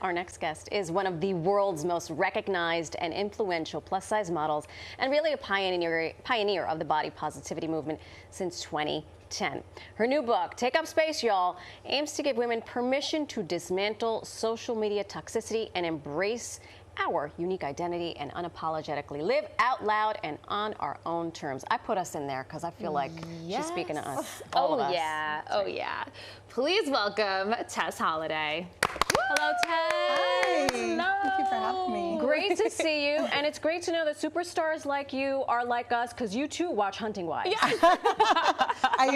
Our next guest is one of the world's most recognized and influential plus-size models, and really a pioneer of the body positivity movement since 2010. Her new book, Take Up Space, y'all, aims to give women permission to dismantle social media toxicity and embrace our unique identity and unapologetically live out loud and on our own terms. I put us in there because I feel like she's speaking to us, all of us. Yeah, oh yeah. Please welcome Tess Holliday. Hello, Tess. Hi. Hello. Thank you for having me. Great to see you, and it's great to know that superstars like you are like us, because you too watch Hunting Wives. Yeah. I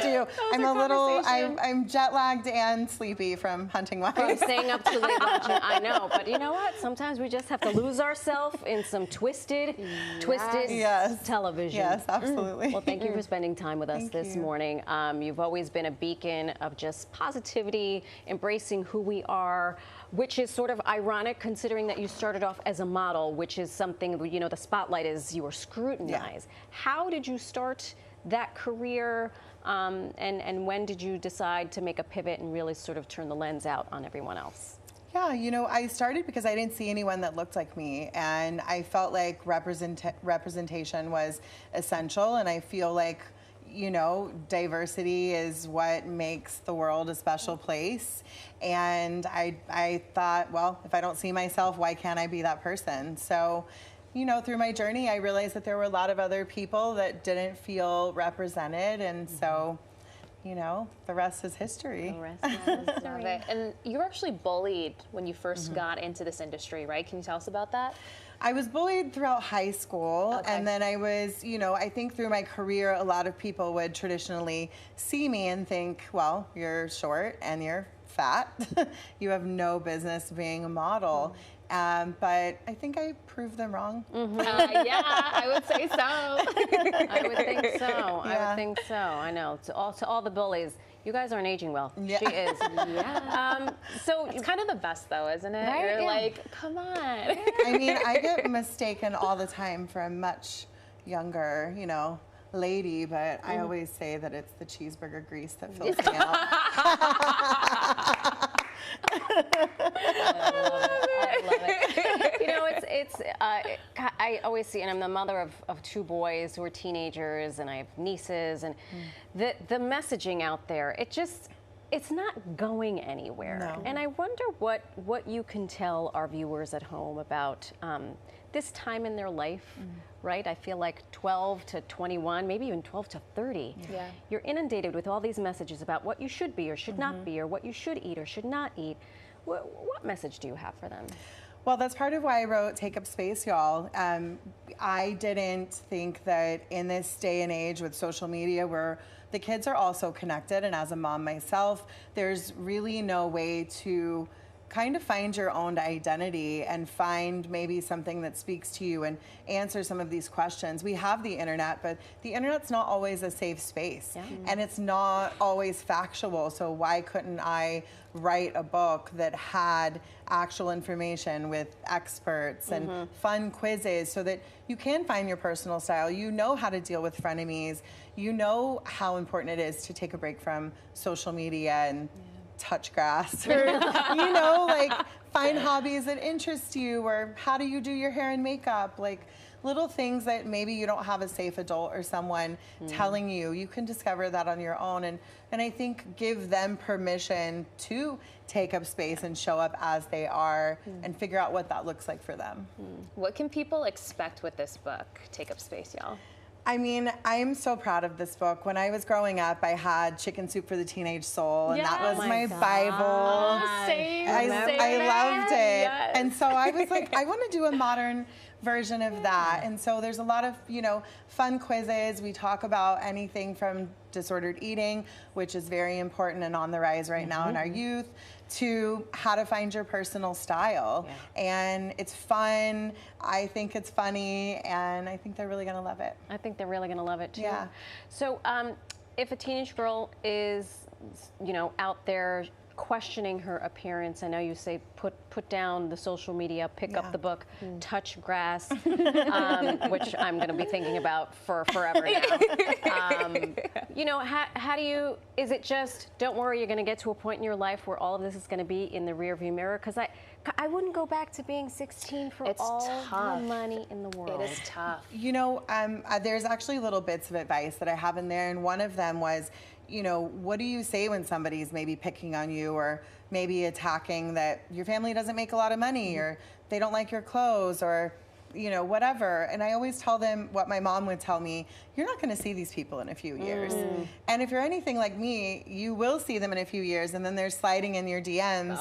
do. I'm jet lagged and sleepy from Hunting Wives. From staying up too late watching, I know, but you know what? Sometimes we just have to lose ourselves in some twisted television. Yes, absolutely. Well, thank you for spending time with us this morning. You've always been a beacon of just positivity, embracing who we are, which is sort of ironic considering that you started off as a model, which is something, you know, the spotlight is you were scrutinized. Yeah. How did you start that career, and when did you decide to make a pivot and really sort of turn the lens out on everyone else? Yeah, you know, I started because I didn't see anyone that looked like me, and I felt like representation was essential, and I feel like, you know, diversity is what makes the world a special place. And I thought, well, if I don't see myself, why can't I be that person? So, you know, through my journey, I realized that there were a lot of other people that didn't feel represented, and so, you know, the rest is history. The rest is history. Love it. And you were actually bullied when you first got into this industry, right? Can you tell us about that? I was bullied throughout high school, Okay. and then I was, you know, I think through my career, a lot of people would traditionally see me and think, well, you're short and you're fat. You have no business being a model. But I think I proved them wrong. Yeah, I would say so. I would think so. Yeah. I would think so. I know. To all the bullies, you guys aren't aging well. Yeah. She is. Yeah. So It's kind of the best though, isn't it? Right? You're Yeah. like, come on. I mean, I get mistaken all the time for a much younger, you know, lady, but I always say that it's the cheeseburger grease that fills me out. I love it. You know, I always see, and I'm the mother of two boys who are teenagers, and I have nieces, and the messaging out there, it's not going anywhere. No. And I wonder what you can tell our viewers at home about this time in their life, right? I feel like 12 to 21, maybe even 12 to 30. Yeah. You're inundated with all these messages about what you should be or should not be, or what you should eat or should not eat. What message do you have for them? Well, that's part of why I wrote Take Up Space, y'all. I didn't think that in this day and age with social media where the kids are also connected, and as a mom myself, there's really no way to kind of find your own identity and find maybe something that speaks to you and answer some of these questions. We have the internet, but the internet's not always a safe space. Yeah. And it's not always factual. So why couldn't I write a book that had actual information with experts and fun quizzes so that you can find your personal style? You know how to deal with frenemies. You know how important it is to take a break from social media and touch grass, or, you know, like find hobbies that interest you, or how do you do your hair and makeup, like little things that maybe you don't have a safe adult or someone telling you. You can discover that on your own, and I think give them permission to take up space and show up as they are and figure out what that looks like for them. What can people expect with this book, Take Up Space, y'all? I mean, I'm so proud of this book. When I was growing up, I had Chicken Soup for the Teenage Soul, and that was my Bible. Same. I loved it. Yes. And so I was like, I want to do a modern version of that. And so there's a lot of, you know, fun quizzes. We talk about anything from disordered eating, which is very important and on the rise right now in our youth, to how to find your personal style. And it's fun. I think it's funny, and I think they're really going to love it. I think they're really going to love it too. Yeah. So if a teenage girl is, you know, out there questioning her appearance. I know you say put down the social media, pick up the book, touch grass, which I'm going to be thinking about for forever now. You know, how do you, is it just, don't worry, you're going to get to a point in your life where all of this is going to be in the rearview mirror? Because I wouldn't go back to being 16 for all the money in the world. It is tough. You know, there's actually little bits of advice that I have in there, and one of them was, you know, what do you say when somebody's maybe picking on you or maybe attacking that your family doesn't make a lot of money or they don't like your clothes or, you know, whatever. And I always tell them what my mom would tell me, you're not going to see these people in a few years. And if you're anything like me, you will see them in a few years, and then they're sliding in your DMs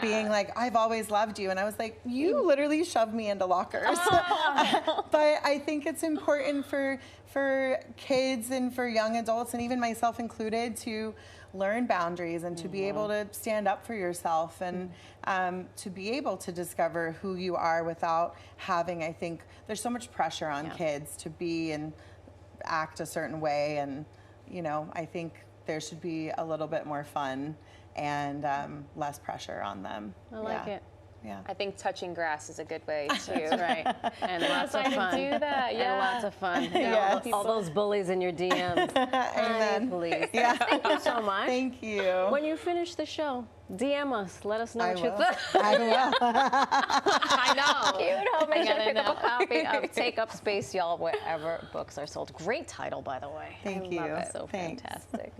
being like, I've always loved you. And I was like, you literally shoved me into lockers. But I think it's important for kids and for young adults, and even myself included, to learn boundaries and to be able to stand up for yourself and to be able to discover who you are without having, I think there's so much pressure on kids to be and act a certain way, and you know, I think there should be a little bit more fun and less pressure on them. I like it. Yeah. I think touching grass is a good way too. That's right. And lots of fun. Do that, And lots of fun. Yes. All those bullies in your DMs. Amen. Please. Yeah. Thank you so much. Thank you. When you finish the show, DM us. Let us know what you will. thought. I will. I know. Cute. I'll make sure to gotta pick up a know. copy of Take Up Space, y'all, wherever books are sold. Great title, by the way. Thank I you. love it. So Thanks. fantastic.